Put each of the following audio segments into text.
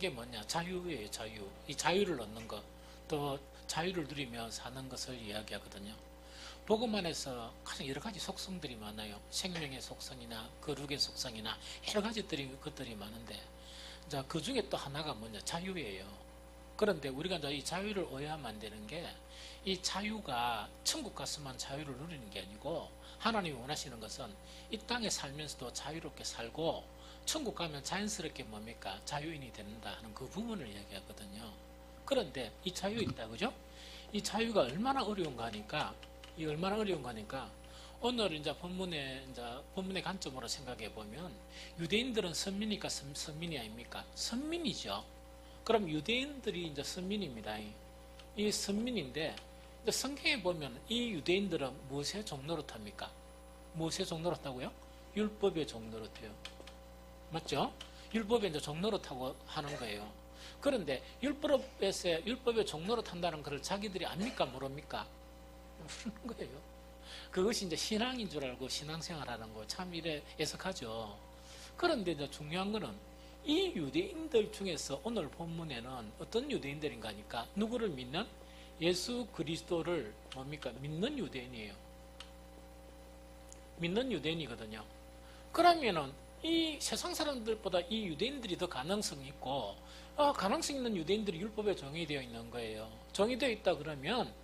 게 뭐냐? 자유예요, 자유. 이 자유를 얻는 것, 또 자유를 누리며 사는 것을 이야기하거든요. 복음 안에서 가장 여러 가지 속성들이 많아요. 생명의 속성이나 거룩의 속성이나 여러 가지 것들이 많은데, 자, 그 중에 또 하나가 뭐냐? 자유예요. 그런데 우리가 이제 이 자유를 오해하면 안 되는 게, 이 자유가 천국 갔으면 자유를 누리는 게 아니고, 하나님이 원하시는 것은 이 땅에 살면서도 자유롭게 살고, 천국 가면 자연스럽게 뭡니까? 자유인이 된다 하는 그 부분을 이야기하거든요. 그런데 이 자유 있다, 그죠? 이 자유가 얼마나 어려운가 하니까, 오늘 이제 본문의 관점으로 생각해 보면, 유대인들은 선민이니까 선민이 아닙니까? 선민이죠. 그럼 유대인들이 이제 선민입니다. 이 선민인데, 성경에 보면 이 유대인들은 무엇의 종노릇합니까? 무엇의 종노릇하고요? 율법의 종노릇해요. 맞죠? 율법에 이제 종노릇하고 하는 거예요. 그런데 율법의 종노릇한다는 것을 자기들이 압니까? 모릅니까? 모르는 거예요. 그것이 이제 신앙인 줄 알고 신앙생활하는 거 참 이래 애석하죠. 그런데 이제 중요한 거는 이 유대인들 중에서 오늘 본문에는 어떤 유대인들인가 하니까 누구를 믿는? 예수 그리스도를 뭡니까? 믿는 유대인이에요. 믿는 유대인이거든요. 그러면은 이 세상 사람들보다 이 유대인들이 더 가능성이 있고, 가능성 있는 유대인들이 율법에 정의되어 있는 거예요. 정의되어 있다 그러면,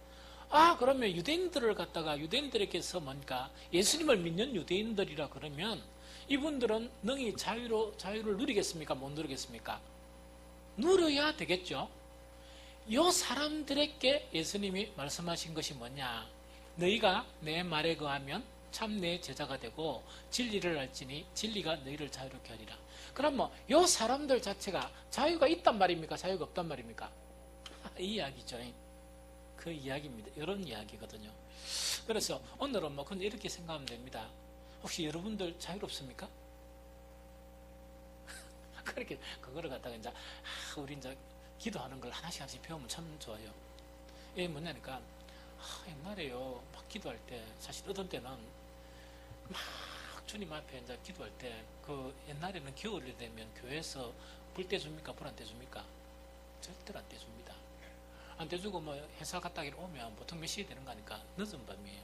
그러면 유대인들에게서 뭔가 예수님을 믿는 유대인들이라 그러면 이분들은 능히 자유를 누리겠습니까? 못 누리겠습니까? 누려야 되겠죠. 이 사람들에게 예수님이 말씀하신 것이 뭐냐? 너희가 내 말에 거하면 참 내 제자가 되고 진리를 알지니 진리가 너희를 자유롭게 하리라. 그럼 이 사람들 자체가 자유가 있단 말입니까? 자유가 없단 말입니까? 이 이야기죠. 그 이야기입니다. 이런 이야기거든요. 그래서 오늘은 그냥 이렇게 생각하면 됩니다. 혹시 여러분들 자유롭습니까? 그렇게 그거를 갖다가 이제 우리 이제 기도하는 걸 하나씩 배우면 참 좋아요. 이게 뭐냐니까 옛날에요 막 기도할 때 사실 어떤 때는 막 주님 앞에 이제 기도할 때 그 옛날에는 겨울이 되면 교회에서 불 떼줍니까? 불 안 떼줍니까? 절대로 안 떼줍니다. 안 떼주고 회사 갔다 오면 보통 몇 시에 되는 거니까 늦은 밤이에요.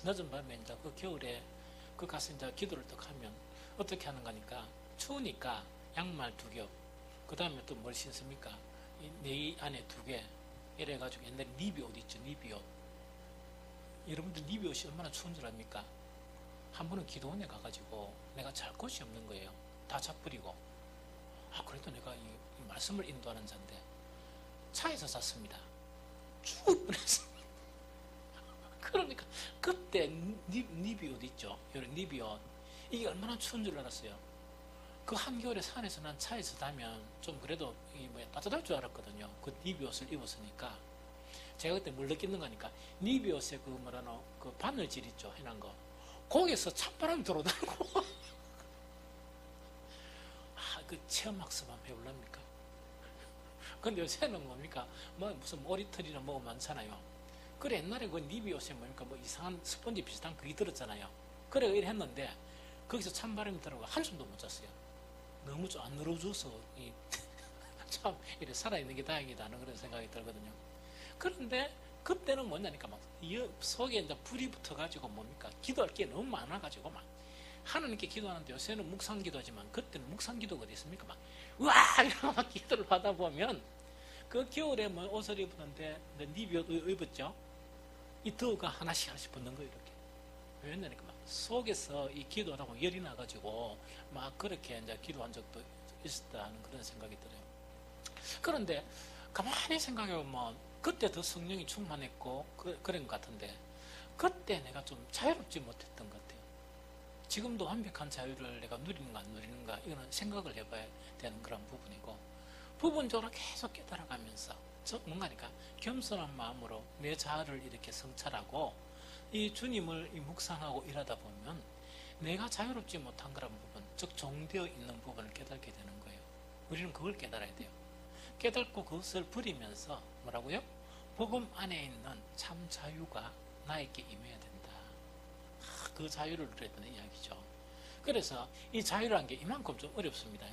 늦은 밤에 이제 그 겨울에 그 가서 이제 기도를 딱 하면 어떻게 하는 거니까 추우니까 양말 2겹, 그 다음에 또 뭘 신습니까? 내 안에 2개, 이래가지고 옛날에 니비 옷 있죠, 니비 옷. 여러분들 니비 옷이 얼마나 추운 줄 압니까? 한 번은 기도원에 가가지고 내가 잘 곳이 없는 거예요. 다 자버리고. 그래도 내가 이 말씀을 인도하는 자인데 차에서 잤습니다. 죽을 뻔했습니다. 그러니까 그때 니비 옷 있죠, 이런 니비 옷. 이게 얼마나 추운 줄 알았어요. 그 한겨울에 산에서 난 차에서 자면 좀 그래도 따뜻할 줄 알았거든요. 그 니비 옷을 입었으니까. 제가 그때 뭘 느끼는 거니까 니비 옷에 그 바늘질 있죠, 해난 거. 거기서 찬바람이 들어오더라고. 그 체험학습 한번 해볼랍니까? 근데 요새는 뭡니까? 무슨 머리털이나 많잖아요. 그래, 옛날에 그 니비 옷에 뭡니까? 이상한 스펀지 비슷한 그게 들었잖아요. 그래, 이래 했는데 거기서 찬바람이 들어오고 한숨도 못 잤어요. 너무 좀 안 늘어져서 참 이래 살아있는 게 다행이다 하는 그런 생각이 들거든요. 그런데 그때는 뭐냐니까 이 속에 이제 불이 붙어가지고 뭡니까? 기도할 게 너무 많아가지고 하나님께 기도하는데 요새는 묵상 기도하지만 그때는 묵상 기도가 어디 있습니까? 우와! 이러고 기도를 하다 보면 그 겨울에 옷을 입었는데 니비 옷 입었죠? 이 더우가 하나씩 붙는 거예요, 이렇게. 왜냐니까 속에서 이 기도하다고 열이 나가지고 그렇게 이제 기도한 적도 있었다 하는 그런 생각이 들어요. 그런데 가만히 생각해보면 그때 더 성령이 충만했고 그런 것 같은데 그때 내가 좀 자유롭지 못했던 것 같아요. 지금도 완벽한 자유를 내가 누리는가 안 누리는가 이거는 생각을 해봐야 되는 그런 부분이고, 부분적으로 계속 깨달아가면서 뭔가니까 겸손한 마음으로 내 자아를 이렇게 성찰하고 이 주님을 묵상하고 일하다 보면 내가 자유롭지 못한 그런 부분, 즉 종되어 있는 부분을 깨닫게 되는 거예요. 우리는 그걸 깨달아야 돼요. 깨닫고 그것을 버리면서 뭐라고요? 복음 안에 있는 참 자유가 나에게 임해야 된다. 그 자유를 누려야 되는 이야기죠. 그래서 이 자유라는 게 이만큼 좀 어렵습니다.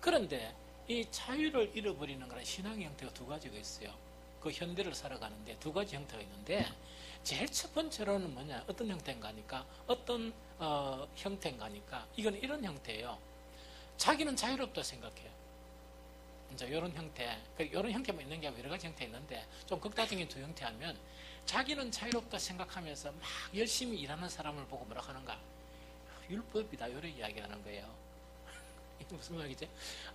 그런데 이 자유를 잃어버리는 그런 신앙의 형태가 두 가지가 있어요. 그 현대를 살아가는데 두 가지 형태가 있는데, 제일 첫 번째로는 뭐냐, 어떤 형태인가 하니까, 어떤 형태인가 하니까, 이건 이런 형태예요. 자기는 자유롭다 생각해요. 이제 이런 형태, 이런 형태만 있는 게 아니고 여러 가지 형태 있는데, 좀 극단적인 두 형태 하면, 자기는 자유롭다 생각하면서 막 열심히 일하는 사람을 보고 뭐라 하는가, 율법이다, 이런 이야기 하는 거예요. 이게 무슨 말이지?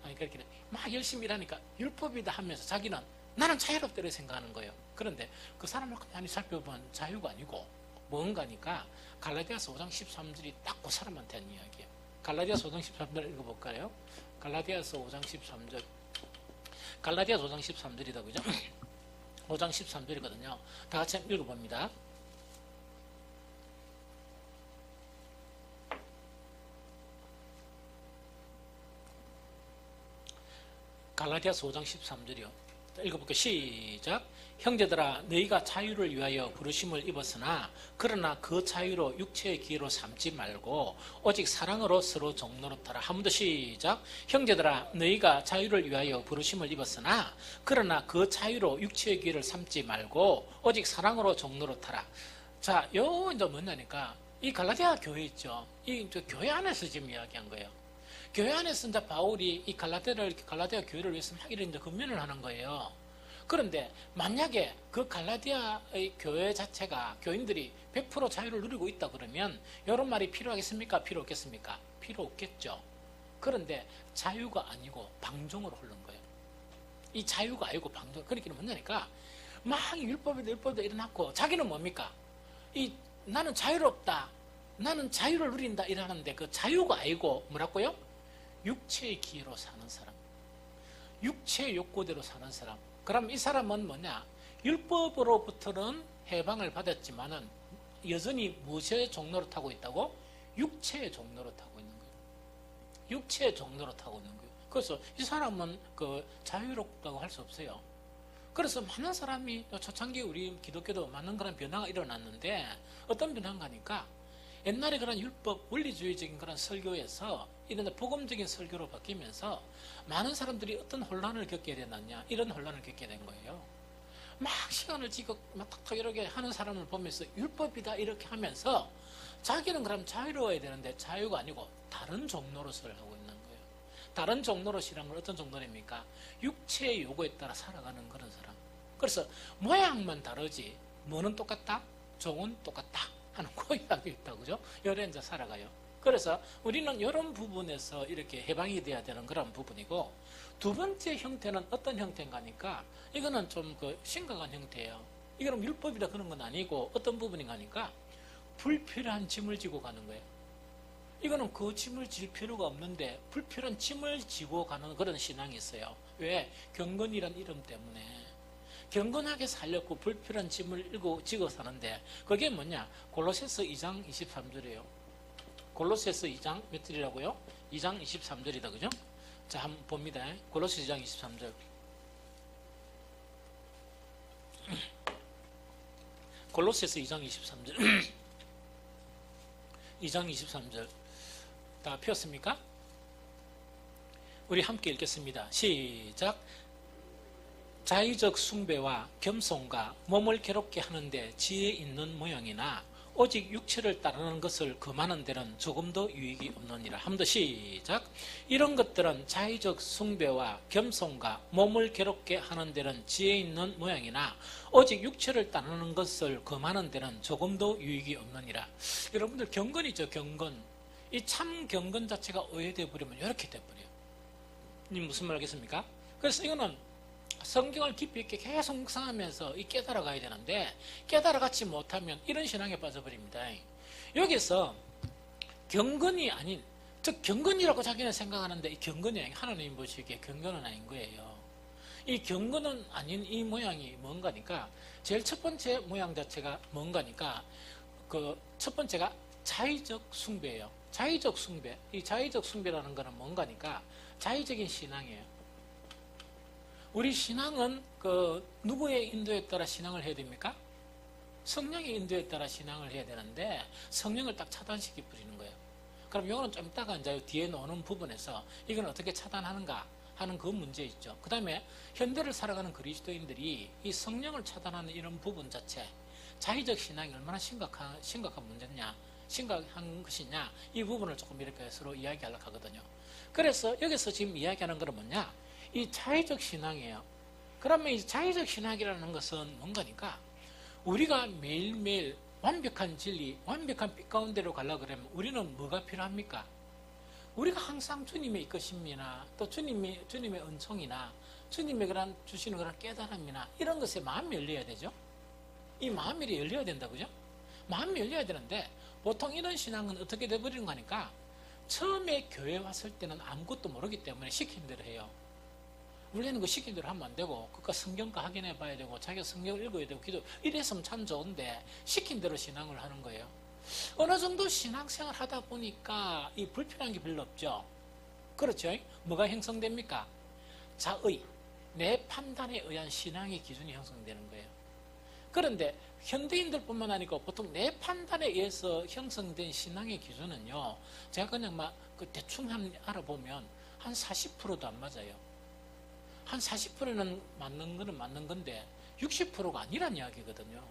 아니, 그렇게 막 열심히 일하니까 율법이다 하면서 자기는 나는 자유롭다고 생각하는 거예요. 그런데 그 사람을 가만히 살펴보면 자유가 아니고 뭔가니까, 갈라디아서 5장 13절이 딱 그 사람한테 하는 이야기예요. 갈라디아서 5장 13절 읽어볼까요? 갈라디아서 5장 13절. 갈라디아서 5장 13절이다, 그죠? 5장 13절이거든요. 다 같이 한번 읽어봅니다. 갈라디아서 5장 13절이요. 읽어볼게요. 시작. 형제들아, 너희가 자유를 위하여 부르심을 입었으나 그러나 그 자유로 육체의 기회로 삼지 말고 오직 사랑으로 서로 종노릇하라. 한 번 더 시작. 형제들아, 너희가 자유를 위하여 부르심을 입었으나 그러나 그 자유로 육체의 기회를 삼지 말고 오직 사랑으로 종노릇하라. 자, 요 이제 뭐냐니까, 이 갈라디아 교회 있죠. 이 교회 안에서 지금 이야기한 거예요. 교회 안에서 이제 바울이 이 갈라디아 교회를 위해서 막 이런 권면을 하는 거예요. 그런데 만약에 그 갈라디아의 교회 자체가, 교인들이 100% 자유를 누리고 있다 그러면 이런 말이 필요하겠습니까? 필요 없겠습니까? 필요 없겠죠. 그런데 자유가 아니고 방종으로 흐른 거예요. 이 자유가 아니고 방종. 그러니까 뭐냐니까, 막 율법에도 일어났고, 자기는 뭡니까? 나는 자유롭다, 나는 자유를 누린다 이러는데, 그 자유가 아니고 뭐라고요? 육체의 기회로 사는 사람, 육체의 욕구대로 사는 사람. 그럼 이 사람은 뭐냐? 율법으로부터는 해방을 받았지만은 여전히 무엇의 종로를 타고 있다고? 육체의 종로를 타고 있는 거예요. 육체의 종로를 타고 있는 거예요. 그래서 이 사람은 그 자유롭다고 할 수 없어요. 그래서 많은 사람이, 초창기 우리 기독교도 많은 그런 변화가 일어났는데, 어떤 변화인가 하니까, 옛날에 그런 율법, 원리주의적인 그런 설교에서 이런 복음적인 설교로 바뀌면서 많은 사람들이 어떤 혼란을 겪게 되었냐, 이런 혼란을 겪게 된 거예요. 막 시간을 지고 막 탁탁 이렇게 하는 사람을 보면서 율법이다 이렇게 하면서 자기는 그럼 자유로워야 되는데 자유가 아니고 다른 종노릇을 하고 있는 거예요. 다른 종노릇이란 건 어떤 종노릇입니까? 육체의 요구에 따라 살아가는 그런 사람. 그래서 모양만 다르지 뭐는 똑같다? 종은 똑같다 하는 그 이야기 있다, 그죠? 요래 이제 살아가요. 그래서 우리는 이런 부분에서 이렇게 해방이 돼야 되는 그런 부분이고, 두 번째 형태는 어떤 형태인가 하니까, 이거는 좀 그 심각한 형태예요. 이거는 율법이다 그런 건 아니고 어떤 부분인가 하니까, 불필요한 짐을 지고 가는 거예요. 이거는 그 짐을 질 필요가 없는데 불필요한 짐을 지고 가는 그런 신앙이 있어요. 왜? 경건이란 이름 때문에. 경건하게 살려고 불필요한 짐을 지고 사는데, 그게 뭐냐? 골로새서 2장 23절이에요. 골로새서 2장 몇 절이라고요? 2장 23절이다, 그죠? 자, 한번 봅니다. 골로새 2장 23절. 골로새서 2장 23절. 2장 23절. 다 폈습니까? 우리 함께 읽겠습니다. 시작. 자의적 숭배와 겸손과 몸을 괴롭게 하는데 지혜 있는 모양이나 오직 육체를 따르는 것을 금하는 데는 조금도 유익이 없느니라. 한 번 더 시작. 이런 것들은 자의적 숭배와 겸손과 몸을 괴롭게 하는 데는 지혜 있는 모양이나 오직 육체를 따르는 것을 금하는 데는 조금도 유익이 없느니라. 여러분들 경건이죠, 경건. 이 참 경건 자체가 오해되어 버리면 이렇게 돼버려요. 이 무슨 말 하겠습니까? 그래서 이거는 성경을 깊이 있게 계속 묵상하면서 깨달아 가야 되는데, 깨달아가지 못하면 이런 신앙에 빠져버립니다. 여기서 경건이 아닌, 즉 경건이라고 자기는 생각하는데 이 경건이 아닌, 하나님 보시기에 경건은 아닌 거예요. 이 경건은 아닌 이 모양이 뭔가니까, 제일 첫 번째 모양 자체가 뭔가니까, 그 첫 번째가 자의적 숭배예요. 자의적 숭배. 이 자의적 숭배라는 거는 뭔가니까 자의적인 신앙이에요. 우리 신앙은 그 누구의 인도에 따라 신앙을 해야 됩니까? 성령의 인도에 따라 신앙을 해야 되는데 성령을 딱 차단시켜 버리는 거예요. 그럼 이거는 좀 이따가 이제 뒤에 나오는 부분에서 이건 어떻게 차단하는가 하는 그 문제 있죠. 그 다음에 현대를 살아가는 그리스도인들이 이 성령을 차단하는 이런 부분 자체, 자의적 신앙이 얼마나 심각한 문제냐, 심각한 것이냐, 이 부분을 조금 이렇게 서로 이야기하려고 하거든요. 그래서 여기서 지금 이야기하는 것은 뭐냐, 이 자의적 신앙이에요. 그러면 이 자의적 신학이라는 것은 뭔가니까, 우리가 매일매일 완벽한 진리, 완벽한 빛 가운데로 가려고 그러면 우리는 뭐가 필요합니까? 우리가 항상 주님의 이끄심이나 또 주님의 은총이나 주님의 그런 주시는 그런 깨달음이나 이런 것에 마음이 열려야 되죠. 이 마음이 열려야 된다, 그죠? 마음이 열려야 되는데 보통 이런 신앙은 어떻게 돼버리는 거니까, 처음에 교회 왔을 때는 아무것도 모르기 때문에 시킨 대로 해요. 원래는 그 시킨 대로 하면 안 되고, 그러니까 성경과 확인해 봐야 되고, 자기가 성경을 읽어야 되고, 기도, 이랬으면 참 좋은데, 시킨 대로 신앙을 하는 거예요. 어느 정도 신앙생활 하다 보니까 이 불필요한 게 별로 없죠. 그렇죠? 뭐가 형성됩니까? 자의, 내 판단에 의한 신앙의 기준이 형성되는 거예요. 그런데 현대인들뿐만 아니고 보통 내 판단에 의해서 형성된 신앙의 기준은요, 제가 그냥 막 대충 알아보면 한 40%도 안 맞아요. 한 40%는 맞는 거는 맞는 건데 60%가 아니란 이야기거든요.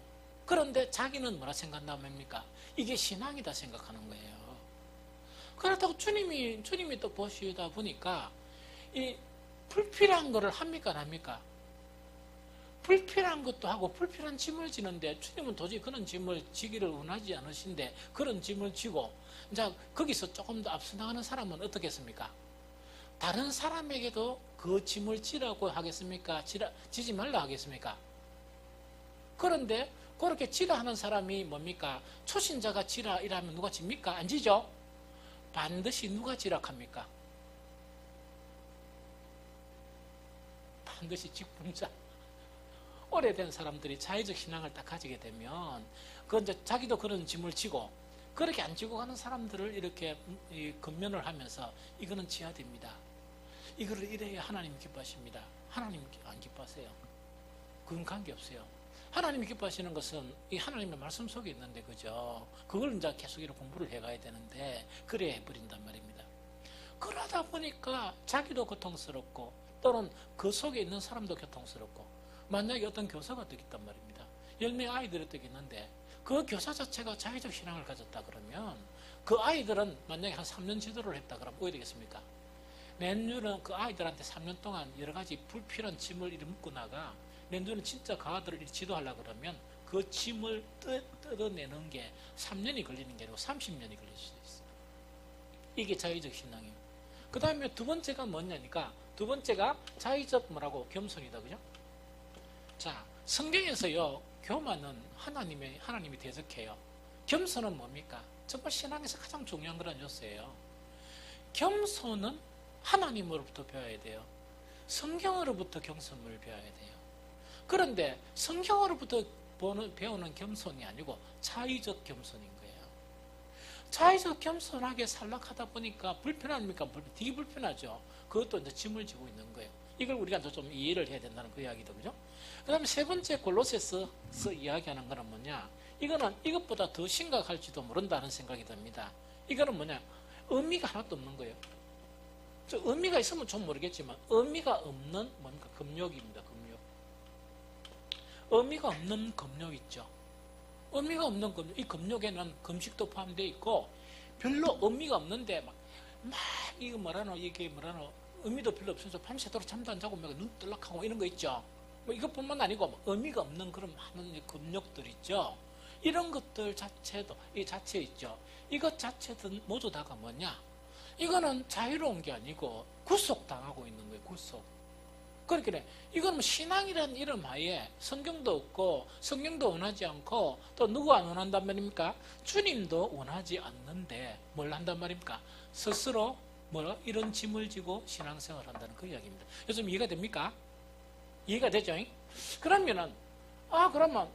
그런데 자기는 뭐라 생각한답니까? 이게 신앙이다 생각하는 거예요. 그렇다고 주님이 또 보시다 보니까 이 불필요한 거를 합니까, 안 합니까? 불필요한 것도 하고 불필요한 짐을 지는데, 주님은 도저히 그런 짐을 지기를 원하지 않으신데 그런 짐을 지고, 이제 거기서 조금 더 앞서 나가는 사람은 어떻겠습니까? 다른 사람에게도 그 짐을 지라고 하겠습니까? 지지 말라 하겠습니까? 그런데 그렇게 지라 하는 사람이 뭡니까? 초신자가 지라 이라면 누가 집니까? 안 지죠? 반드시 누가 지락합니까? 반드시 직분자. 오래된 사람들이 자의적 신앙을 딱 가지게 되면 그 이제 자기도 그런 짐을 지고, 그렇게 안 지고 가는 사람들을 이렇게 건면을 하면서 이거는 지어야 됩니다. 이거를 이래야 하나님 기뻐하십니다. 하나님 안 기뻐하세요. 그건 관계없어요. 하나님이 기뻐하시는 것은 이 하나님의 말씀 속에 있는데, 그죠? 그걸 이제 계속 이렇게 공부를 해가야 되는데, 그래야 해버린단 말입니다. 그러다 보니까 자기도 고통스럽고, 또는 그 속에 있는 사람도 고통스럽고, 만약에 어떤 교사가 되겠단 말입니다. 10명의 아이들이 되겠는데, 그 교사 자체가 자의적 신앙을 가졌다 그러면, 그 아이들은 만약에 한 3년 지도를 했다 그러면 어떻게 되겠습니까? 낸주는 그 아이들한테 3년 동안 여러 가지 불필요한 짐을 이렇게 묶고 나가, 낸주는 진짜 그 아들을 지도하려고 그러면 그 짐을 뜯어내는 게 3년이 걸리는 게 아니고 30년이 걸릴 수도 있어요. 이게 자의적 신앙이에요. 그 다음에 두 번째가 뭐냐니까, 두 번째가 자의적 뭐라고? 겸손이다, 그죠? 자, 성경에서요, 교만은 하나님이 대적해요. 겸손은 뭡니까? 정말 신앙에서 가장 중요한 그런 요소예요. 겸손은 하나님으로부터 배워야 돼요. 성경으로부터 겸손을 배워야 돼요. 그런데 성경으로부터 배우는 겸손이 아니고 자의적 겸손인 거예요. 자의적 겸손하게 살락하다 보니까 불편합니까? 되게 불편하죠. 그것도 이제 짐을 지고 있는 거예요. 이걸 우리가 좀 이해를 해야 된다는 그 이야기도, 그죠? 그 다음에 세 번째 골로새서 이야기하는 거는 뭐냐? 이거는 이것보다 더 심각할지도 모른다는 생각이 듭니다. 이거는 뭐냐? 의미가 하나도 없는 거예요. 의미가 있으면 좀 모르겠지만, 의미가 없는 뭡니까? 금욕입니다. 금욕. 의미가 없는 금욕 있죠. 의미가 없는 금욕. 이 금욕에는 금식도 포함되어 있고, 별로 의미가 없는데 이게 뭐라노, 의미도 별로 없어서 밤새도록 잠도 안 자고 눈 떨락하고 이런 거 있죠. 이것뿐만 아니고 의미가 없는 그런 많은 금욕들 있죠. 이런 것들 자체도, 이 자체 있죠. 이것 자체도 모두 다가 뭐냐? 이거는 자유로운 게 아니고 구속당하고 있는 거예요. 구속. 그렇게 이거는 신앙이라는 이름 하에 성경도 없고, 성경도 원하지 않고, 또 누구 안 원한단 말입니까? 주님도 원하지 않는데 뭘 한단 말입니까? 스스로 이런 짐을 지고 신앙생활을 한다는 그 이야기입니다. 요즘 이해가 됩니까? 이해가 되죠? 그러면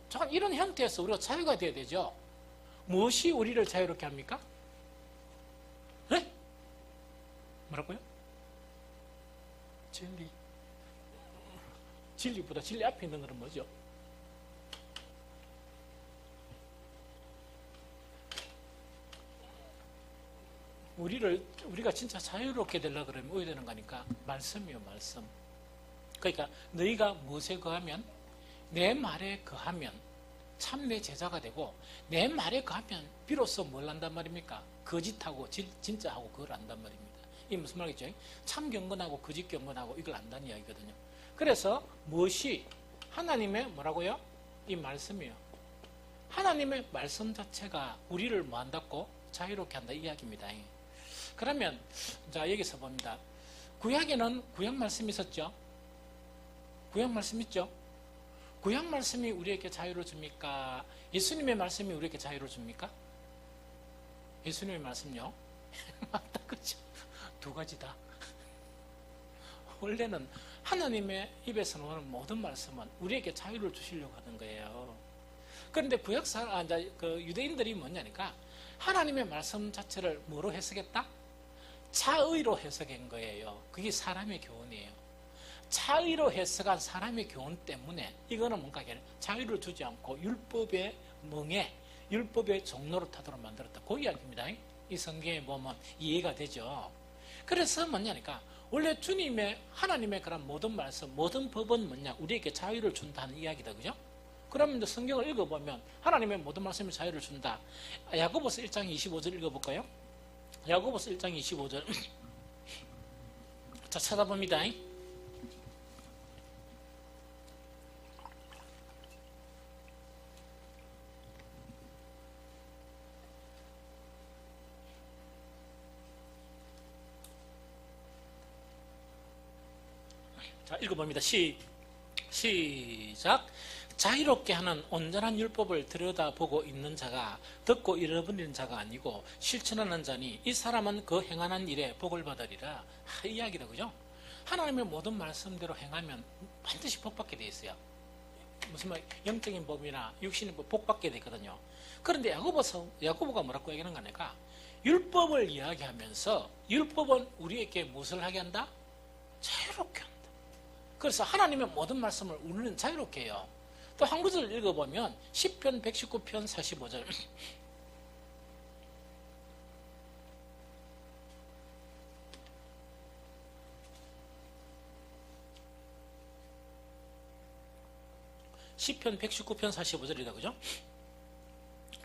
잠깐 이런 형태에서 우리가 자유가 돼야 되죠. 무엇이 우리를 자유롭게 합니까? 네? 뭐라고요? 진리. 진리보다 진리 앞에 있는 것은 뭐죠? 우리가 진짜 자유롭게 되려고 그러면 어디 되는 거니까? 말씀이요, 말씀. 그러니까 너희가 무엇에 거하면? 내 말에 거하면 참 내 제자가 되고, 내 말에 거하면 비로소 뭘 한단 말입니까? 거짓하고 진짜하고 그걸 안단 말입니다. 이게 무슨 말이죠? 참 경건하고 거짓 경건하고 이걸 안다는 이야기거든요. 그래서 무엇이 하나님의 뭐라고요? 이 말씀이요. 하나님의 말씀 자체가 우리를 뭐 한다고? 자유롭게 한다 이 이야기입니다. 그러면 자 여기서 봅니다. 구약에는 구약 말씀이 있었죠. 구약 말씀 있죠. 구약 말씀이 우리에게 자유를 줍니까? 예수님의 말씀이 우리에게 자유를 줍니까? 예수님의 말씀요? 맞다, 그죠? 두 가지다. 원래는 하나님의 입에서 나오는 모든 말씀은 우리에게 자유를 주시려고 하는 거예요. 그런데 그 유대인들이 뭐냐니까 하나님의 말씀 자체를 뭐로 해석했다? 자의로 해석한 거예요. 그게 사람의 교훈이에요. 자의로 해석한 사람의 교훈 때문에 이거는 뭔가 자유를 주지 않고 율법의 멍에 율법의 종로를 타도록 만들었다. 그 이야기입니다. 이 성경에 보면 이해가 되죠. 그래서 뭐냐니까 원래 하나님의 그런 모든 말씀, 모든 법은 뭐냐? 우리에게 자유를 준다는 이야기다. 그죠? 그러면 성경을 읽어보면 하나님의 모든 말씀이 자유를 준다. 야고보서 1장 25절 읽어볼까요? 야고보서 1장 25절 자 찾아봅니다. 자 읽어봅니다. 시작. 자유롭게 하는 온전한 율법을 들여다보고 있는 자가 듣고 잃어버리는 자가 아니고 실천하는 자니 이 사람은 그 행하는 일에 복을 받으리라. 이 이야기다. 그죠? 하나님의 모든 말씀대로 행하면 반드시 복받게 돼 있어요. 무슨 말, 영적인 법이나 육신의 법 복받게 되거든요. 그런데 야고보가 뭐라고 얘기하는 거니까 율법을 이야기하면서 율법은 우리에게 무엇을 하게 한다? 자유롭게 한다. 그래서 하나님의 모든 말씀을 우리는 자유롭게 해요. 또 한 구절 읽어보면 시편 119편 45절 시편 119편 45절이다. 그죠?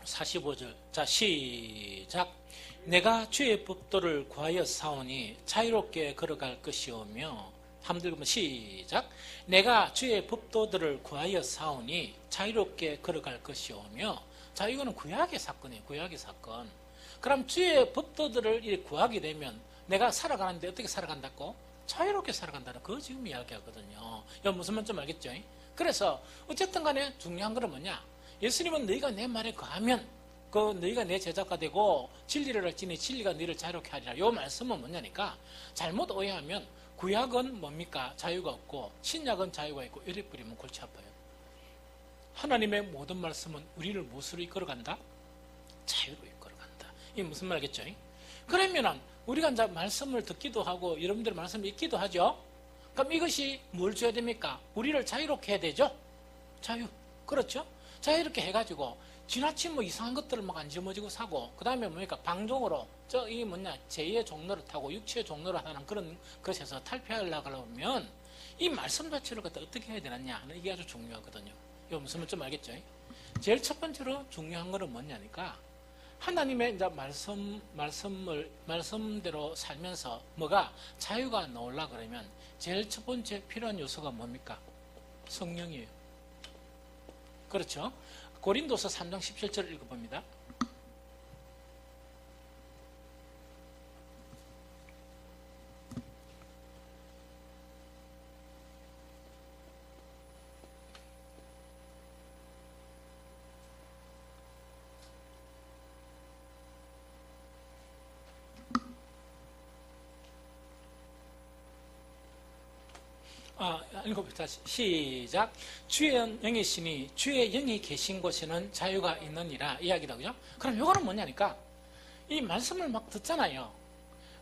45절 자 시작. 내가 주의 법도를 구하여 사오니 자유롭게 걸어갈 것이오며 한번 읽으면 시작. 내가 주의 법도들을 구하여 사오니 자유롭게 걸어갈 것이오며. 자 이거는 구약의 사건이에요. 구약의 사건. 그럼 주의 법도들을 구하게 되면 내가 살아가는데 어떻게 살아간다고? 자유롭게 살아간다는 그 지금 이야기하거든요. 이거 무슨 말인지 알겠죠? 그래서 어쨌든 간에 중요한 건 뭐냐? 예수님은 너희가 내 말에 거하면 너희가 내 제자가 되고 진리를 알지니 진리가 너희를 자유롭게 하리라. 이 말씀은 뭐냐니까 잘못 오해하면 구약은 뭡니까? 자유가 없고 신약은 자유가 있고 이래 버리면 골치 아파요. 하나님의 모든 말씀은 우리를 무엇으로 이끌어간다? 자유로 이끌어간다. 이게 무슨 말이겠죠? 그러면 우리가 이제 말씀을 듣기도 하고 여러분들 말씀을 읽기도 하죠. 그럼 이것이 뭘 줘야 됩니까? 우리를 자유롭게 해야 되죠? 자유. 그렇죠? 자유롭게 해가지고 지나친 뭐 이상한 것들을 막 안 짊어지고 사고, 그 다음에 뭡니까? 방종으로, 이게 뭐냐? 제2의 종로를 타고 육체의 종로를 하는 그런 것에서 탈피하려고 하면 이 말씀 자체를 갖다 어떻게 해야 되느냐 하는 이게 아주 중요하거든요. 이거 무슨 말인지 알겠죠? 제일 첫 번째로 중요한 거는 뭐냐니까 하나님의 이제 말씀대로 살면서 뭐가 자유가 나오려고 그러면 제일 첫 번째 필요한 요소가 뭡니까? 성령이에요. 그렇죠? 고린도서 3장 17절 읽어봅니다. 읽어봅시다. 시작. 주의 영이시니 주의 영이 계신 곳에는 자유가 있느니라 이야기다. 그죠? 그럼 이거는 뭐냐니까 이 말씀을 막 듣잖아요.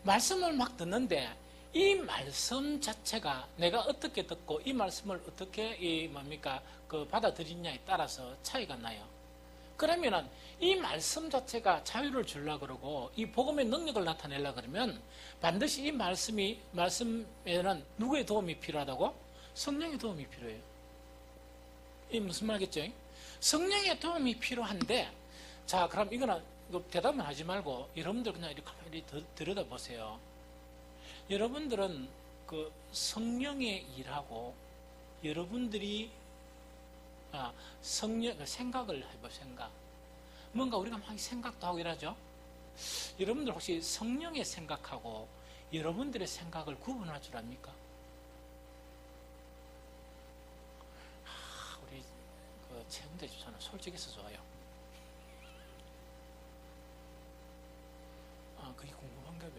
말씀을 막 듣는데 이 말씀 자체가 내가 어떻게 듣고 이 말씀을 어떻게 받아들이냐에 따라서 차이가 나요. 그러면은 이 말씀 자체가 자유를 주려고 그러고 이 복음의 능력을 나타내려고 그러면 반드시 이 말씀에는 누구의 도움이 필요하다고? 성령의 도움이 필요해요. 이 무슨 말겠죠? 성령의 도움이 필요한데, 자, 그럼 이거는 대답은 하지 말고 여러분들 그냥 이렇게 가만히 들여다보세요. 여러분들은 그 성령의 일하고 여러분들이 생각을 해볼 생각. 뭔가 우리가 막 생각도 하고 이러죠. 여러분들 혹시 성령의 생각하고 여러분들의 생각을 구분할 줄 압니까? 우리 그 최은대 집사는 솔직해서 좋아요. 그게 궁금한가 봐.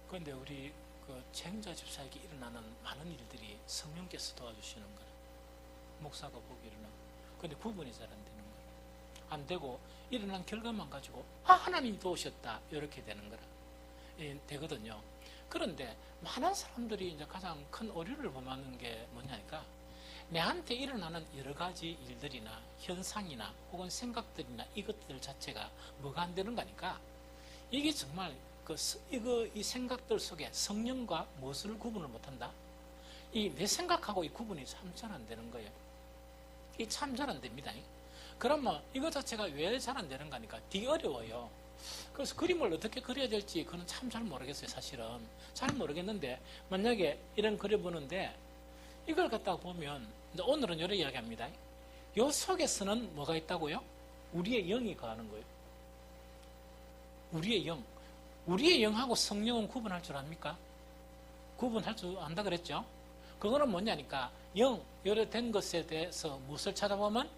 그런데 우리 그 최은자 집사에게 일어나는 많은 일들이 성령께서 도와주시는 거라. 목사가 보기로는. 근데 구분이 잘 안 되는 거라. 안 되고 일어난 결과만 가지고 하나님 도우셨다 이렇게 되는 거라. 되거든요. 그런데 많은 사람들이 이제 가장 큰 오류를 범하는 게 뭐냐니까, 내한테 일어나는 여러 가지 일들이나 현상이나 혹은 생각들이나 이것들 자체가 뭐가 안 되는 거니까, 이게 정말 이 생각들 속에 성령과 무엇을 구분을 못한다? 내 생각하고 이 구분이 참 잘 안 되는 거예요. 이 참 잘 안 됩니다. 그러면 이거 자체가 왜 잘 안 되는 거니까 되게 어려워요. 그래서 그림을 어떻게 그려야 될지 그건 참 잘 모르겠어요. 사실은 잘 모르겠는데, 만약에 이런 그려보는데 이걸 갖다가 보면, 이제 오늘은 이렇게 이야기합니다. 요 속에서는 뭐가 있다고요? 우리의 영이 거하는 거예요. 우리의 영. 우리의 영하고 성령은 구분할 줄 압니까? 구분할 줄 안다 그랬죠? 그거는 뭐냐니까, 영, 여러 된 것에 대해서 무엇을 찾아보면?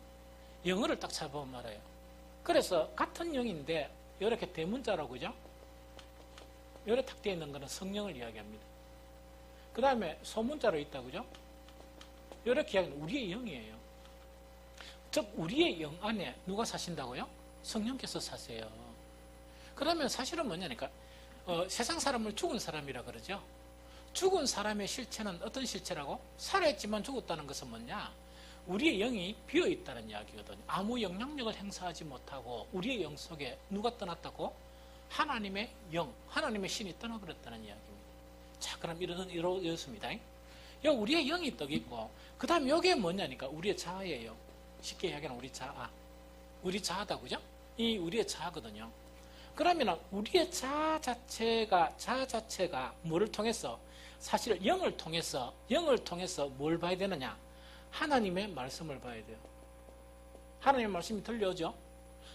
영어를 딱 찾아보면 알아요. 그래서 같은 영인데 이렇게 대문자라고, 그죠? 이렇게 탁 되어 있는 것은 성령을 이야기합니다. 그 다음에 소문자로 있다, 그죠? 이렇게 이야기하는 우리의 영이에요. 즉 우리의 영 안에 누가 사신다고요? 성령께서 사세요. 그러면 사실은 뭐냐니까, 세상 사람을 죽은 사람이라 그러죠. 죽은 사람의 실체는 어떤 실체라고? 살아있지만 죽었다는 것은 뭐냐? 우리의 영이 비어있다는 이야기거든요. 아무 영향력을 행사하지 못하고 우리의 영 속에 누가 떠났다고? 하나님의 영, 하나님의 신이 떠나버렸다는 이야기입니다. 자, 그럼 이렇습니다. 우리의 영이 떡 있고, 그 다음에 이게 뭐냐니까 우리의 자아예요. 쉽게 이야기하면 우리 자아. 우리 자아다, 그죠? 이 우리의 자아거든요. 그러면 우리의 자아 자체가 뭐를 통해서, 사실 영을 통해서 뭘 봐야 되느냐? 하나님의 말씀을 봐야 돼요. 하나님의 말씀이 들려오죠?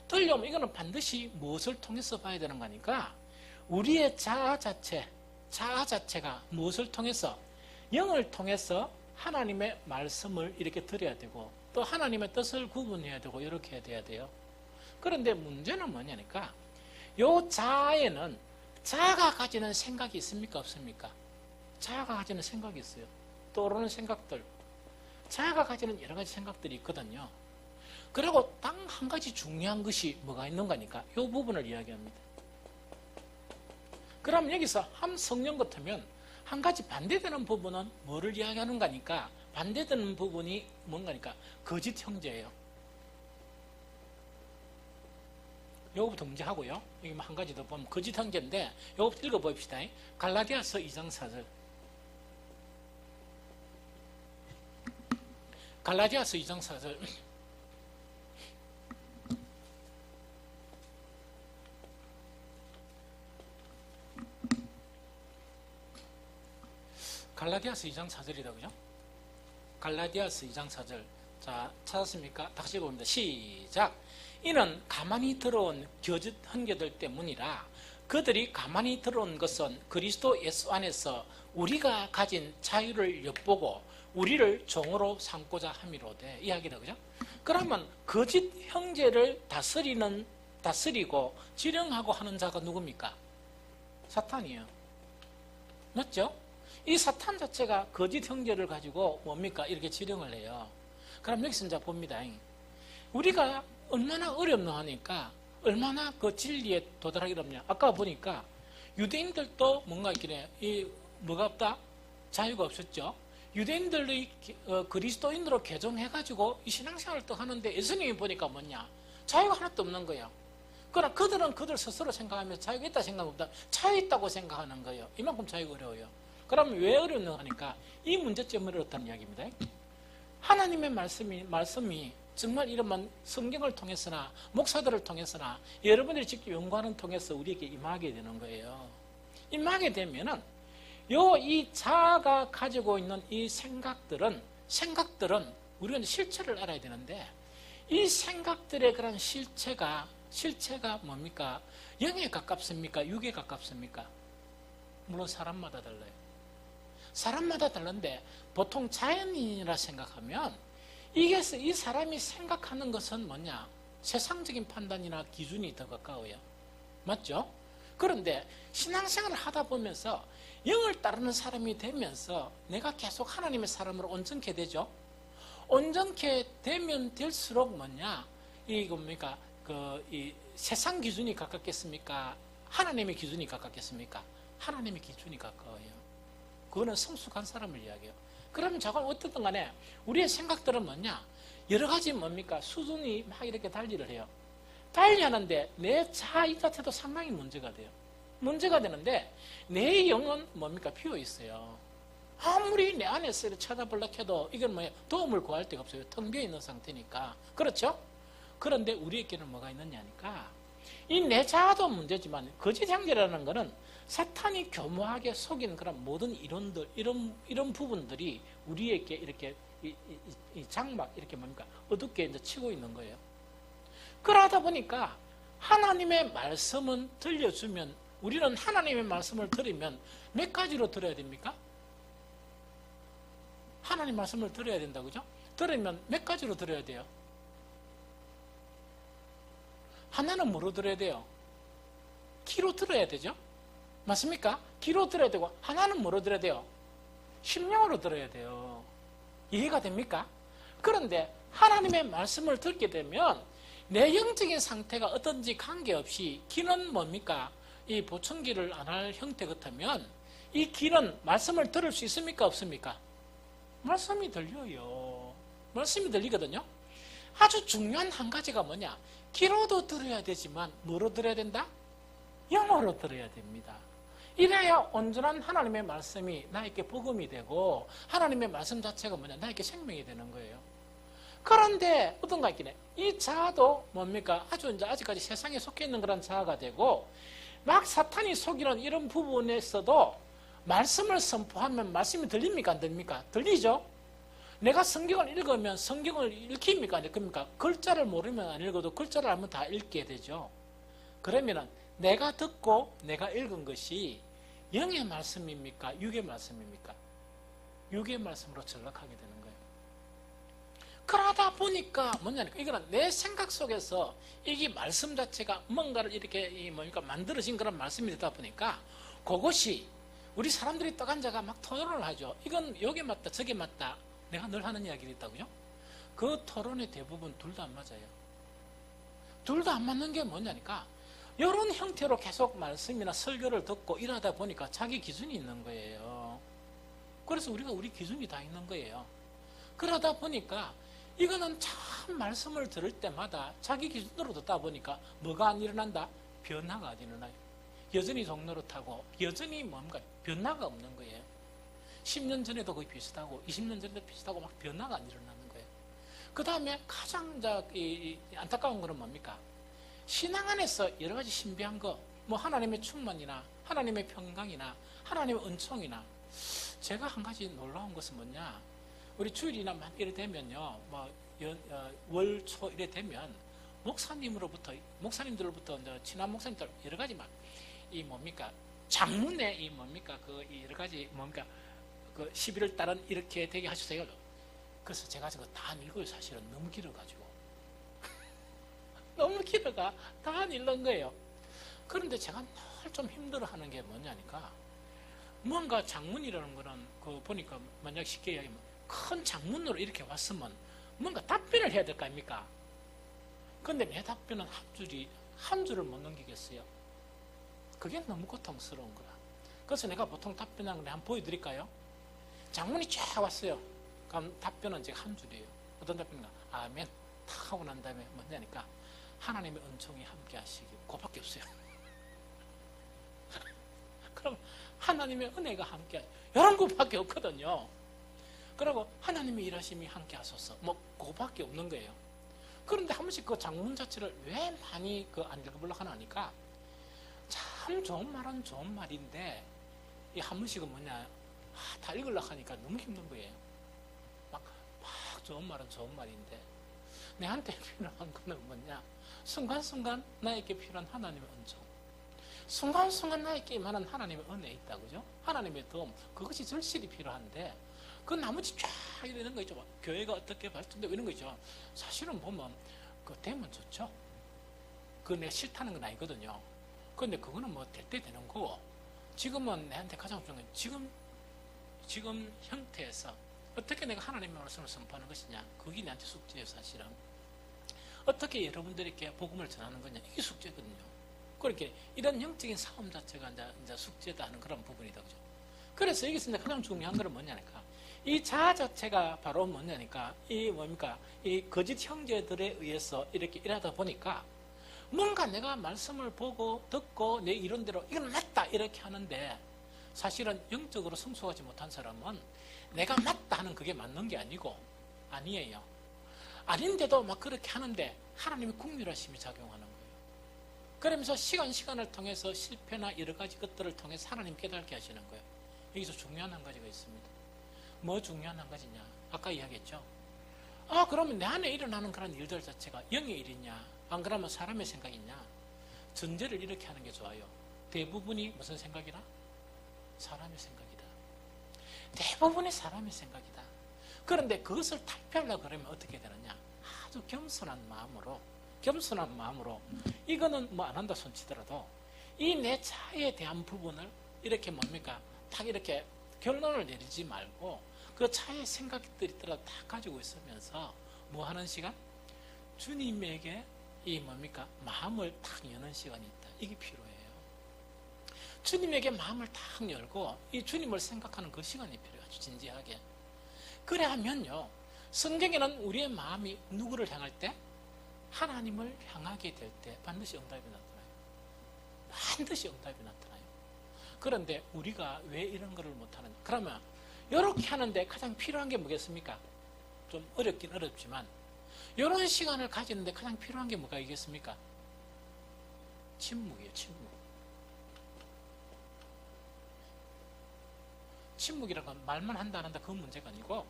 들려오면 이거는 반드시 무엇을 통해서 봐야 되는 거니까, 우리의 자아 자체가 무엇을 통해서? 영을 통해서 하나님의 말씀을 이렇게 들어야 되고, 또 하나님의 뜻을 구분해야 되고, 이렇게 해야 돼요. 그런데 문제는 뭐냐니까, 요 자아에는 자아가 가지는 생각이 있습니까? 없습니까? 자아가 가지는 생각이 있어요. 떠오르는 생각들. 자아가 가지는 여러 가지 생각들이 있거든요. 그리고 딱 한 가지 중요한 것이 뭐가 있는 거니까 이 부분을 이야기합니다. 그럼 여기서 한 성령 같으면 한 가지 반대되는 부분은 뭐를 이야기하는 거니까, 반대되는 부분이 뭔가니까 거짓 형제예요. 요거부터 문제 하고요. 여기 한 가지 더 보면 거짓 형제인데, 요거부터 읽어봅시다. 갈라디아서 2장 4절. 갈라디아서 2장 4절. 갈라디아서 2장 4절이다, 그죠? 갈라디아서 2장 4절. 자, 찾았습니까? 다시 봅니다. 시작. 이는 가만히 들어온 거짓 형제들 때문이라. 그들이 가만히 들어온 것은 그리스도 예수 안에서 우리가 가진 자유를 엿보고 우리를 종으로 삼고자 함이로되, 이야기다, 그죠? 그러면 거짓 형제를 다스리고 지령하고 하는 자가 누굽니까? 사탄이에요. 맞죠? 이 사탄 자체가 거짓 형제를 가지고 뭡니까? 이렇게 지령을 해요. 그럼 여기서 이제 봅니다. 우리가 얼마나 어렵나 하니까, 얼마나 그 진리에 도달하기 어렵냐. 아까 보니까 유대인들도 뭔가 이렇게 뭐가 없다? 자유가 없었죠. 유대인들이 그리스도인으로 개종해가지고 이 신앙생활을 또 하는데, 예수님이 보니까 뭐냐? 자유가 하나도 없는 거예요. 그러나 그들은 그들 스스로 생각하면 자유가 있다 생각보다 자유 있다고 생각하는 거예요. 이만큼 자유가 어려워요. 그러면 왜 어려운가 하니까 이 문제점을 어렵다는 이야기입니다. 하나님의 말씀이 정말 이런 성경을 통해서나 목사들을 통해서나 여러분들이 직접 연구하는 통해서 우리에게 임하게 되는 거예요. 임하게 되면은 이 자아가 가지고 있는 이 생각들은 우리가 실체를 알아야 되는데 이 생각들의 그런 실체가 뭡니까? 영에 가깝습니까? 육에 가깝습니까? 물론 사람마다 달라요. 사람마다 다른데 보통 자연인이라 생각하면 이 사람이 생각하는 것은 뭐냐? 세상적인 판단이나 기준이 더 가까워요. 맞죠? 그런데 신앙생활을 하다 보면서 영을 따르는 사람이 되면서 내가 계속 하나님의 사람으로 온전케 되죠. 온전케 되면 될수록 뭐냐? 뭡니까? 이 세상 기준이 가깝겠습니까? 하나님의 기준이 가깝겠습니까? 하나님의 기준이 가까워요. 그거는 성숙한 사람을 이야기해요. 그러면 저건 어떻든 간에 우리의 생각들은 뭐냐? 여러 가지 뭡니까? 수준이 막 이렇게 달리를 해요. 달리하는데 내 자아 이 자체도 상당히 문제가 돼요. 문제가 되는데 내 영은 뭡니까? 비어 있어요. 아무리 내 안에서 쳐다보려고 해도 이건 뭐예요? 도움을 구할 데가 없어요. 텅 비어 있는 상태니까. 그렇죠? 그런데 우리에게는 뭐가 있느냐니까 이 내 자아도 문제지만 거짓 형제라는 것은 사탄이 교묘하게 속인 그런 모든 이론들 이런 부분들이 우리에게 이렇게 이 장막 이렇게 뭡니까 어둡게 이제 치고 있는 거예요. 그러다 보니까 하나님의 말씀은 들려주면 우리는 하나님의 말씀을 들으면 몇 가지로 들어야 됩니까? 하나님 말씀을 들어야 된다, 그죠? 들으면 몇 가지로 들어야 돼요? 하나는 뭐로 들어야 돼요? 귀로 들어야 되죠? 맞습니까? 귀로 들어야 되고 하나는 뭐로 들어야 돼요? 심령으로 들어야 돼요. 이해가 됩니까? 그런데 하나님의 말씀을 듣게 되면 내 영적인 상태가 어떤지 관계없이 귀는 뭡니까? 이 보청기를 안 할 형태 같으면 이 귀는 말씀을 들을 수 있습니까? 없습니까? 말씀이 들려요. 말씀이 들리거든요. 아주 중요한 한 가지가 뭐냐? 귀로도 들어야 되지만 뭐로 들어야 된다? 영어로 들어야 됩니다. 이래야 온전한 하나님의 말씀이 나에게 복음이 되고 하나님의 말씀 자체가 뭐냐? 나에게 생명이 되는 거예요. 그런데 어떤가 있겠네. 이 자아도 뭡니까? 아주 이제 아직까지 세상에 속해 있는 그런 자아가 되고 막 사탄이 속이는 이런 부분에서도 말씀을 선포하면 말씀이 들립니까? 안 들립니까? 들리죠? 내가 성경을 읽으면 성경을 읽힙니까? 안 읽힙니까? 글자를 모르면 안 읽어도 글자를 알면 다 읽게 되죠. 그러면은 내가 듣고 내가 읽은 것이 영의 말씀입니까? 육의 말씀입니까? 육의 말씀으로 전락하게 되는 거예요. 그러다 보니까 뭐냐니까 이거는 내 생각 속에서 이게 말씀 자체가 뭔가를 이렇게 뭡니까 만들어진 그런 말씀이 되다 보니까 그것이 우리 사람들이 떠간자가 막 토론을 하죠. 이건 여기 맞다 저기 맞다. 내가 늘 하는 이야기를 있다고요. 그 토론의 대부분 둘 다 안 맞아요. 둘 다 안 맞는 게 뭐냐니까 이런 형태로 계속 말씀이나 설교를 듣고 일하다 보니까 자기 기준이 있는 거예요. 그래서 우리가 우리 기준이 다 있는 거예요. 그러다 보니까 이거는 참 말씀을 들을 때마다 자기 기준으로 듣다 보니까 뭐가 안 일어난다? 변화가 안 일어나요. 여전히 종노릇하고 여전히 뭔가 변화가 없는 거예요. 10년 전에도 거의 비슷하고 20년 전에도 비슷하고 막 변화가 안 일어나는 거예요. 그 다음에 가장 안타까운 거는 뭡니까? 신앙 안에서 여러 가지 신비한 거, 뭐 하나님의 충만이나 하나님의 평강이나 하나님의 은총이나 제가 한 가지 놀라운 것은 뭐냐? 우리 주일이나 막 이래 되면요, 월초 이래 되면 목사님들로부터 친한 목사님들 여러 가지 막 이 뭡니까 장문에 이 뭡니까 그 여러 가지 뭡니까 그 11월 달은 이렇게 되게 하셨어요. 그래서 제가 저거 다 안 읽어요. 사실은 너무 길어가지고 너무 길어가 다 안 읽는 거예요. 그런데 제가 늘 좀 힘들어하는 게 뭐냐니까 뭔가 장문이라는 거는 그 보니까 만약 쉽게 이야기하면 큰 장문으로 이렇게 왔으면 뭔가 답변을 해야 될 거 아닙니까? 근데 내 답변은 한 줄을 못 넘기겠어요. 그게 너무 고통스러운 거야. 그래서 내가 보통 답변하는 거 한번 보여드릴까요? 장문이 쫙 왔어요. 그럼 답변은 제가 한 줄이에요. 어떤 답변인가? 아멘. 탁 하고 난 다음에 뭐냐니까 하나님의 은총이 함께 하시기, 그거밖에 없어요. 그럼 하나님의 은혜가 함께, 이런 것밖에 없거든요. 그리고 하나님의 일하심이 함께 하소서, 뭐 그거밖에 없는 거예요. 그런데 한 번씩 그 장문 자체를 왜 많이 안 읽어보려고 하니까, 참 좋은 말은 좋은 말인데 이 한 번씩은 뭐냐, 다 읽으려고 하니까 너무 힘든 거예요. 막 좋은 말은 좋은 말인데 내한테 필요한 거는 뭐냐, 순간순간 나에게 필요한 하나님의 은총, 순간순간 나에게 임하는 하나님의 은혜 있다, 그죠? 하나님의 도움, 그것이 절실히 필요한데 그 나머지 쫙 이러는 거 있죠. 교회가 어떻게 발전되고 이런 거 있죠. 사실은 보면 그 되면 좋죠. 그거 내가 싫다는 건 아니거든요. 그런데 그거는 뭐 될 때 되는 거고, 지금은 내한테 가장 중요한 건 지금 형태에서 어떻게 내가 하나님의 말씀을 선포하는 것이냐, 그게 내한테 숙제예요. 사실은 어떻게 여러분들에게 복음을 전하는 거냐, 이게 숙제거든요. 그렇게 이런 영적인 싸움 자체가 이제 숙제다 하는 그런 부분이다, 그죠? 그래서 여기서 이제 가장 중요한 건 뭐냐니까, 이 자아 자체가 바로 뭐냐니까, 이 뭡니까, 이 거짓 형제들에 의해서 이렇게 일하다 보니까 뭔가 내가 말씀을 보고 듣고 내 이론대로 이건 맞다 이렇게 하는데, 사실은 영적으로 성숙하지 못한 사람은 내가 맞다 하는 그게 맞는 게 아니에요. 아닌데도 막 그렇게 하는데 하나님의 국률하심이 작용하는 거예요. 그러면서 시간을 통해서 실패나 여러 가지 것들을 통해서 하나님 깨닫게 하시는 거예요. 여기서 중요한 한 가지가 있습니다. 뭐 중요한 한 가지냐, 아까 이야기했죠. 그러면 내 안에 일어나는 그런 일들 자체가 영의 일이냐, 안 그러면 사람의 생각이냐, 전제를 이렇게 하는 게 좋아요. 대부분이 무슨 생각이라? 사람의 생각이다. 대부분이 사람의 생각이다. 그런데 그것을 탈피하려고 그러면 어떻게 되느냐, 아주 겸손한 마음으로 이거는 뭐 안 한다 손치더라도 이 내 자에 대한 부분을 이렇게 뭡니까, 딱 이렇게 결론을 내리지 말고 그 차의 생각들이 다 가지고 있으면서 뭐 하는 시간? 주님에게 이 뭡니까, 마음을 탁 여는 시간이 있다. 이게 필요해요. 주님에게 마음을 탁 열고 이 주님을 생각하는 그 시간이 필요해요. 아주 진지하게. 그래 하면요, 성경에는 우리의 마음이 누구를 향할 때? 하나님을 향하게 될 때 반드시 응답이 나타나요. 반드시 응답이 나타나요. 그런데 우리가 왜 이런 거를 못하느냐, 그러면 이렇게 하는데 가장 필요한 게 뭐겠습니까? 좀 어렵긴 어렵지만 이런 시간을 가지는데 가장 필요한 게 뭐가 있겠습니까? 침묵이에요. 침묵이라는 건 말만 한다 안 한다 그건 문제가 아니고,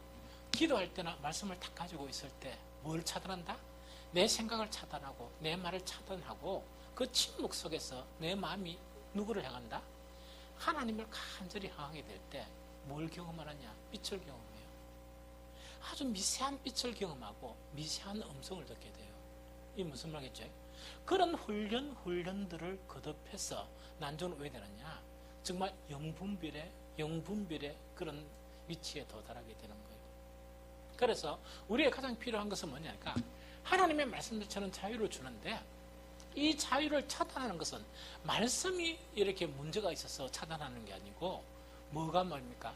기도할 때나 말씀을 딱 가지고 있을 때 뭘 차단한다? 내 생각을 차단하고 내 말을 차단하고 그 침묵 속에서 내 마음이 누구를 향한다? 하나님을 간절히 향하게 될 때 뭘 경험하느냐? 빛을 경험해요. 아주 미세한 빛을 경험하고 미세한 음성을 듣게 돼요. 이게 무슨 말이겠죠? 그런 훈련들을 거듭해서 난조는 왜 되느냐? 정말 영분별의 그런 위치에 도달하게 되는 거예요. 그래서 우리의 가장 필요한 것은 뭐냐니까, 하나님의 말씀 자체는 자유를 주는데 이 자유를 차단하는 것은 말씀이 이렇게 문제가 있어서 차단하는 게 아니고, 뭐가 뭡니까?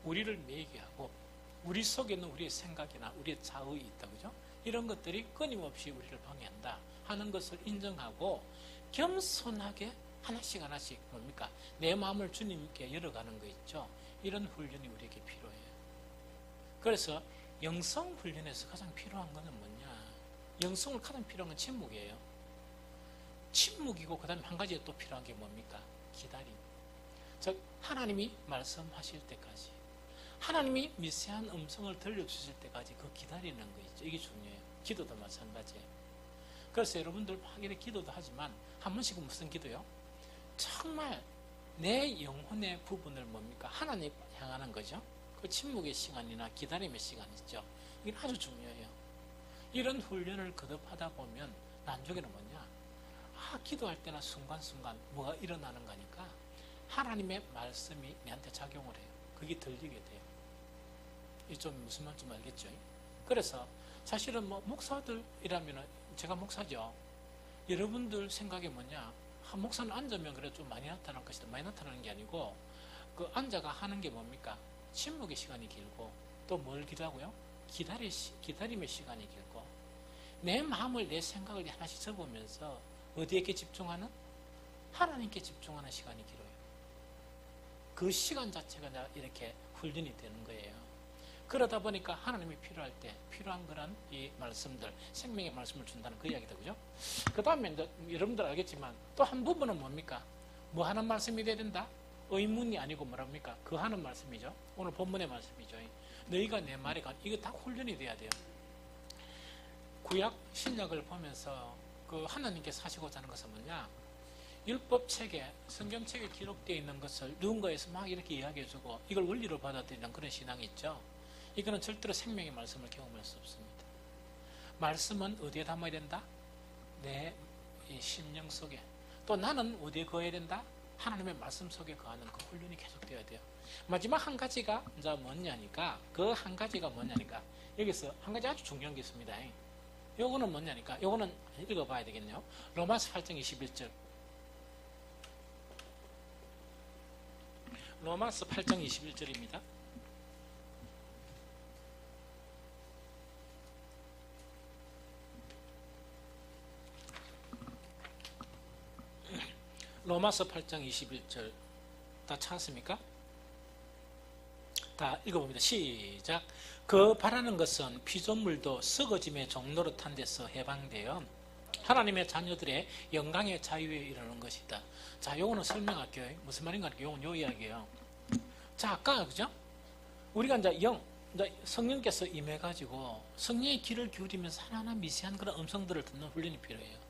우리를 매이게 하고 우리 속에 있는 우리의 생각이나 우리의 자의이 있다, 그죠? 이런 것들이 끊임없이 우리를 방해한다 하는 것을 인정하고 겸손하게 하나씩 뭡니까? 내 마음을 주님께 열어가는 거 있죠? 이런 훈련이 우리에게 필요해요. 그래서 영성 훈련에서 가장 필요한 것은 뭐냐? 영성을 가장 필요한 건 침묵이에요. 침묵이고, 그 다음에 한 가지 또 필요한 게 뭡니까? 기다림. 즉 하나님이 말씀하실 때까지, 하나님이 미세한 음성을 들려주실 때까지 그 기다리는 거 있죠. 이게 중요해요. 기도도 마찬가지예요. 그래서 여러분들 막 이렇게 기도도 하지만 한 번씩은 무슨 기도요? 정말 내 영혼의 부분을 뭡니까? 하나님 향하는 거죠. 그 침묵의 시간이나 기다림의 시간 있죠. 이게 아주 중요해요. 이런 훈련을 거듭하다 보면 나중에는 뭐냐? 기도할 때나 순간순간 뭐가 일어나는 거니까 하나님의 말씀이 내한테 작용을 해요. 그게 들리게 돼요. 이 좀 무슨 말인지 알겠죠? 그래서 사실은 뭐 목사들이라면, 제가 목사죠. 여러분들 생각이 뭐냐? 목사는 앉으면 그래 좀 많이 나타날 것이다. 많이 나타나는 게 아니고, 그 앉아가 하는 게 뭡니까? 침묵의 시간이 길고, 또 뭘 기도하고요? 기다림의 시간이 길고, 내 마음을, 내 생각을 하나씩 접으면서 어디에게 집중하는? 하나님께 집중하는 시간이 길어요. 그 시간 자체가 이렇게 훈련이 되는 거예요. 그러다 보니까 하나님이 필요할 때 필요한 그런 이 말씀들, 생명의 말씀을 준다는 그 이야기다, 그죠? 그 다음에 이제 여러분들 알겠지만 또 한 부분은 뭡니까? 뭐 하는 말씀이 돼야 된다? 의문이 아니고 뭐랍니까? 그 하는 말씀이죠. 오늘 본문의 말씀이죠. 너희가 내 말에 이거 다 훈련이 돼야 돼요. 구약 신약을 보면서 그 하나님께서 하시고자 하는 것은 뭐냐? 율법책에, 성경책에 기록되어 있는 것을 누군가에서 막 이렇게 이야기해주고 이걸 원리로 받아들이는 그런 신앙이 있죠. 이거는 절대로 생명의 말씀을 경험할 수 없습니다. 말씀은 어디에 담아야 된다? 내 심령 속에. 또 나는 어디에 거해야 된다? 하나님의 말씀 속에 거하는 그 훈련이 계속되어야 돼요. 마지막 한 가지가 이제 뭐냐니까, 그 한 가지가 뭐냐니까, 여기서 한 가지 아주 중요한 게 있습니다. 요거는 뭐냐니까, 요거는 읽어봐야 되겠네요. 로마서 8장 21절. 로마서 8장 21절입니다. 로마서 8장 21절 다 찾았습니까? 다 읽어봅니다. 시작. 그 바라는 것은 피조물도 썩어짐의 종로로 탄 데서 해방되어 하나님의 자녀들의 영광의 자유에 이르는 것이다. 자, 요거는 설명할게요. 무슨 말인가? 요건 요 이야기예요. 자, 아까 그죠? 우리가 이제 성령께서 임해가지고 성령의 귀를 기울이면서 하나하나 미세한 그런 음성들을 듣는 훈련이 필요해요.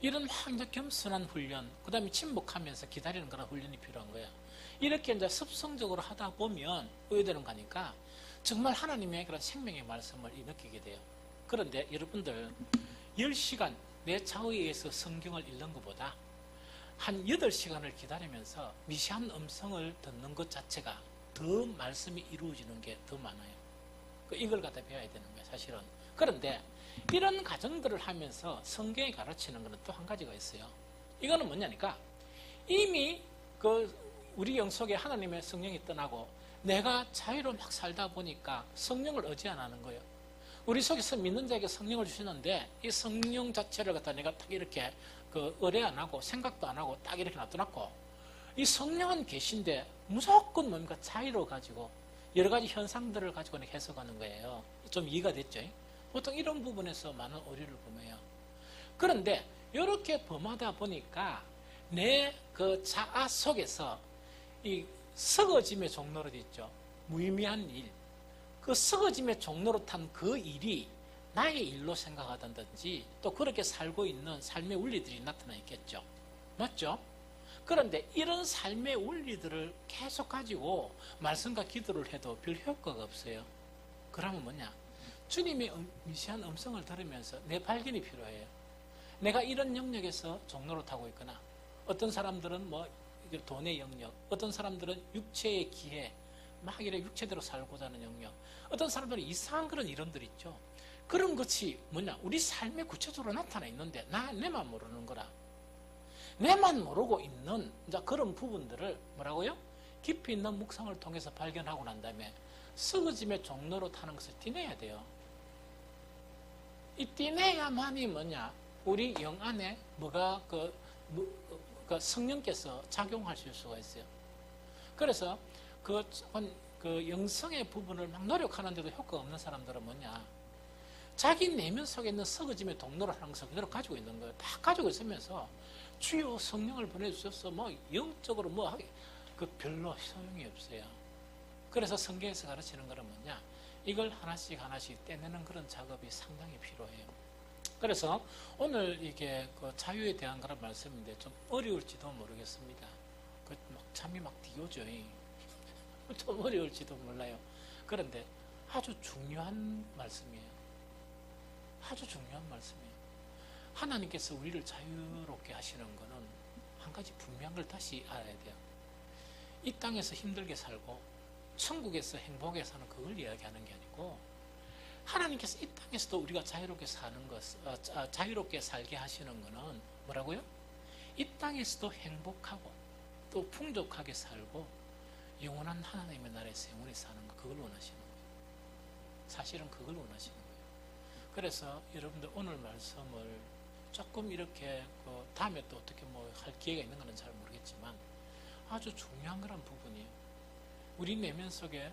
이런 완전 겸손한 훈련, 그 다음에 침묵하면서 기다리는 그런 훈련이 필요한 거야. 이렇게 이제 습성적으로 하다 보면 의되는 거니까 정말 하나님의 그런 생명의 말씀을 느끼게 돼요. 그런데 여러분들 10시간 내 자의에 의해서 성경을 읽는 것보다 한 8시간을 기다리면서 미세한 음성을 듣는 것 자체가 더 말씀이 이루어지는 게 더 많아요. 이걸 갖다 배워야 되는 거예요, 사실은. 그런데 이런 과정들을 하면서 성경이 가르치는 것은 또 한 가지가 있어요. 이거는 뭐냐니까, 이미 우리 영 속에 하나님의 성령이 떠나고 내가 자유로 막 살다 보니까 성령을 의지 안 하는 거예요. 우리 속에서 믿는 자에게 성령을 주시는데 이 성령 자체를 갖다 내가 딱 이렇게 의뢰 안 하고 생각도 안 하고 딱 이렇게 놔둬놨고, 이 성령은 계신데 무조건 뭡니까? 자유로 가지고 여러 가지 현상들을 가지고 해석하는 거예요. 좀 이해가 됐죠? 보통 이런 부분에서 많은 오류를 범해요. 그런데 이렇게 범하다 보니까 내 그 자아 속에서 이 썩어짐의 종로로 되어 있죠. 무의미한 일, 그 썩어짐의 종로로 탄 그 일이 나의 일로 생각하든지 또 그렇게 살고 있는 삶의 원리들이 나타나 있겠죠. 맞죠? 그런데 이런 삶의 원리들을 계속 가지고 말씀과 기도를 해도 별 효과가 없어요. 그러면 뭐냐? 주님의 미세한 음성을 들으면서 내 발견이 필요해요. 내가 이런 영역에서 종로를 타고 있거나, 어떤 사람들은 뭐 돈의 영역, 어떤 사람들은 육체의 기회, 막 이래 육체대로 살고자 하는 영역, 어떤 사람들은 이상한 그런 이론들 있죠. 그런 것이 뭐냐? 우리 삶에 구체적으로 나타나 있는데 내만 모르는 거라. 내만 모르고 있는 이제 그런 부분들을 뭐라고요? 깊이 있는 묵상을 통해서 발견하고 난 다음에 썩어짐의 종로로 타는 것을 떼내야 돼요. 이 떼내야만이 뭐냐? 우리 영 안에 뭐가 성령께서 작용하실 수가 있어요. 그래서 그 영성의 부분을 막 노력하는데도 효과가 없는 사람들은 뭐냐? 자기 내면 속에 있는 썩어짐의 동로를 하는 것을 그대로 가지고 있는 거예요. 다 가지고 있으면서 주여 성령을 보내주셔서 뭐 영적으로 별로 소용이 없어요. 그래서 성경에서 가르치는 것은 뭐냐? 이걸 하나씩 하나씩 떼내는 그런 작업이 상당히 필요해요. 그래서 오늘 이게 자유에 대한 그런 말씀인데 좀 어려울지도 모르겠습니다. 잠이 막 뒤오죠. 좀 어려울지도 몰라요. 그런데 아주 중요한 말씀이에요. 아주 중요한 말씀이에요. 하나님께서 우리를 자유롭게 하시는 것은 한 가지 분명한 걸 다시 알아야 돼요. 이 땅에서 힘들게 살고 천국에서 행복하게 사는 그걸 이야기하는 게 아니고, 하나님께서 이 땅에서도 우리가 자유롭게 사는 자유롭게 살게 하시는 것은 뭐라고요? 이 땅에서도 행복하고 또 풍족하게 살고 영원한 하나님의 나라에서 영원히 사는 거, 그걸 원하시는 거예요. 사실은 그걸 원하시는 거예요. 그래서 여러분들 오늘 말씀을 조금 이렇게 다음에 또 어떻게 뭐 할 기회가 있는 거는 잘 모르겠지만 아주 중요한 거란 부분이에요. 우리 내면 속에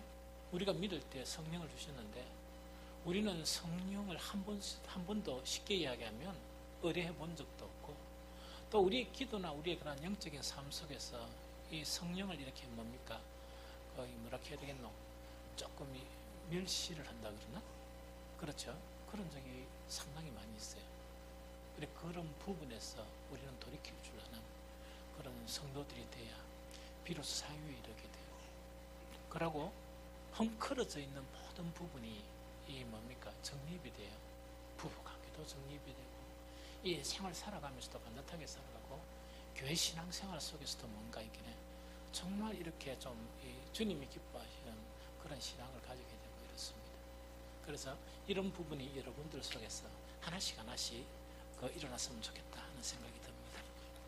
우리가 믿을 때 성령을 주셨는데 우리는 성령을 한 번도 쉽게 이야기하면 의뢰해 본 적도 없고 또 우리의 기도나 우리의 그런 영적인 삶 속에서 이 성령을 이렇게 뭡니까? 거의 뭐라 해야 되겠노? 조금 멸시를 한다 그러나? 그렇죠? 그런 적이 상당히 많이 있어요. 그런 부분에서 우리는 돌이킬 줄 아는 그런 성도들이 돼야 비로소 사유에 이르게 돼요. 그러고 헝클어져 있는 모든 부분이 이 뭡니까? 정립이 돼요. 부부관계도 정립이 되고 이 생활 살아가면서도 반듯하게 살아가고 교회 신앙생활 속에서도 뭔가 이렇게 정말 이렇게 좀 주님이 기뻐하시는 그런 신앙을 가지게 되고 이렇습니다. 그래서 이런 부분이 여러분들 속에서 하나씩 일어났으면 좋겠다 하는 생각이 들어요.